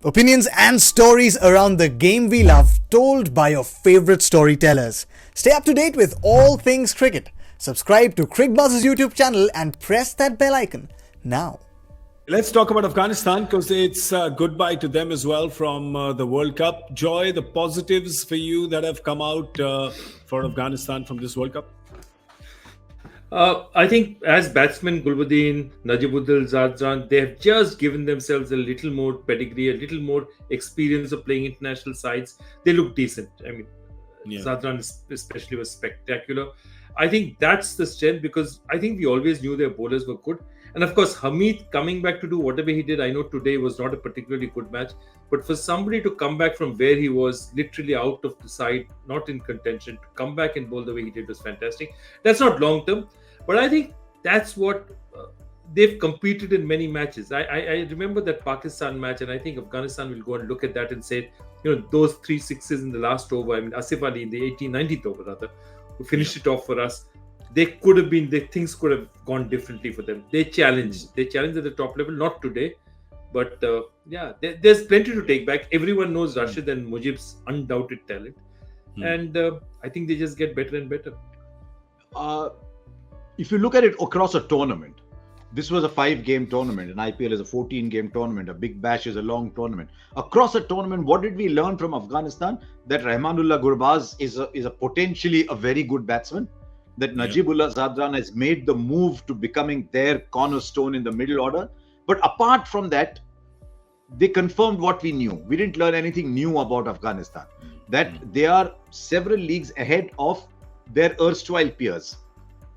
Opinions and stories around the game we love, told by your favorite storytellers. Stay up to date with all things cricket. Subscribe to Cricbuzz's YouTube channel and press that bell icon now. Let's talk about Afghanistan because it's goodbye to them as well from the World Cup. Joy, the positives for you that have come out for Afghanistan from this World Cup? I think as batsmen, Gulbuddin, Najibuddin, Zadran, they have just given themselves a little more pedigree, a little more experience of playing international sides. They look decent. I mean, Zadran especially was spectacular. I think that's the strength because I think we always knew their bowlers were good. And of course, Hamid coming back to do whatever he did, I know today was not a particularly good match. But for somebody to come back from where he was, literally out of the side, not in contention, to come back and bowl the way he did was fantastic. That's not long term, but I think that's what they've competed in many matches. I remember that Pakistan match, and I think Afghanistan will go and look at that and say, those 3 sixes in the last over, I mean, Asif Ali in the 19th over rather, who finished it off for us. Things could have gone differently for them. They challenged at the top level, not today. But there's plenty to take back. Everyone knows Rashid and Mujib's undoubted talent. And I think they just get better and better. If you look at it across a tournament, this was a 5-game tournament. An IPL is a 14-game tournament. A Big Bash is a long tournament. Across a tournament, what did we learn from Afghanistan? That Rahmanullah Gurbaz is a potentially a very good batsman. That Najibullah Zadran has made the move to becoming their cornerstone in the middle order. But apart from that, they confirmed what we knew. We didn't learn anything new about Afghanistan. That they are several leagues ahead of their erstwhile peers,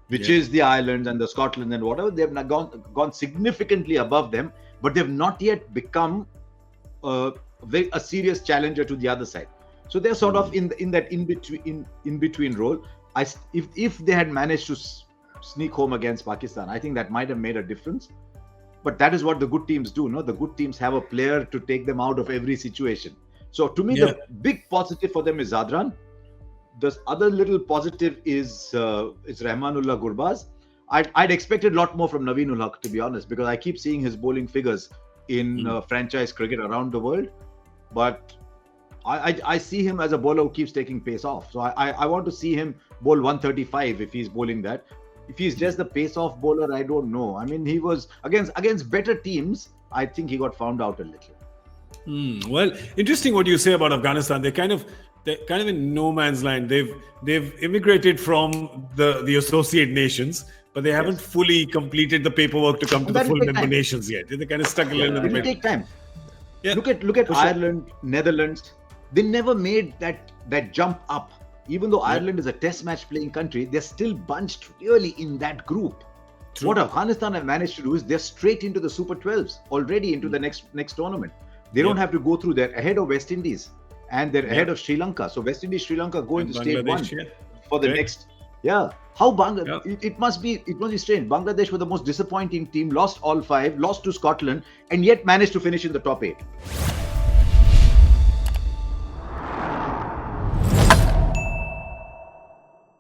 which is the Ireland and the Scotland and whatever. They've gone significantly above them, but they've not yet become a serious challenger to the other side. So they're sort of in that in between role. If they had managed to sneak home against Pakistan, I think that might have made a difference. But that is what the good teams do. No, the good teams have a player to take them out of every situation. So to me, the big positive for them is Zadran. The other little positive is Rahmanullah Gurbaz. I'd expected a lot more from Naveen ul Haq, to be honest, because I keep seeing his bowling figures in franchise cricket around the world. But I see him as a bowler who keeps taking pace off. So I want to see him bowl 135 if he's bowling that. If he's just the pace off bowler, I don't know. I mean, he was against better teams. I think he got found out a little. Well, interesting what you say about Afghanistan. They're kind of in no man's land. They've immigrated from the associate nations, but they haven't fully completed the paperwork to come to the full member nations yet. They're kind of stuck in the middle. It will take time. Yeah. Look at Ireland, Netherlands. They never made that jump up. Even though Ireland is a test match playing country, they're still bunched really in that group. True. What Afghanistan have managed to do is they're straight into the Super 12s, already into the next tournament. They don't have to go through. They're ahead of West Indies and they're ahead of Sri Lanka. So West Indies, Sri Lanka go into stage 1 for the next. Yeah. How Bangladesh? It must be strange. Bangladesh were the most disappointing team, lost all 5, lost to Scotland, and yet managed to finish in the top 8.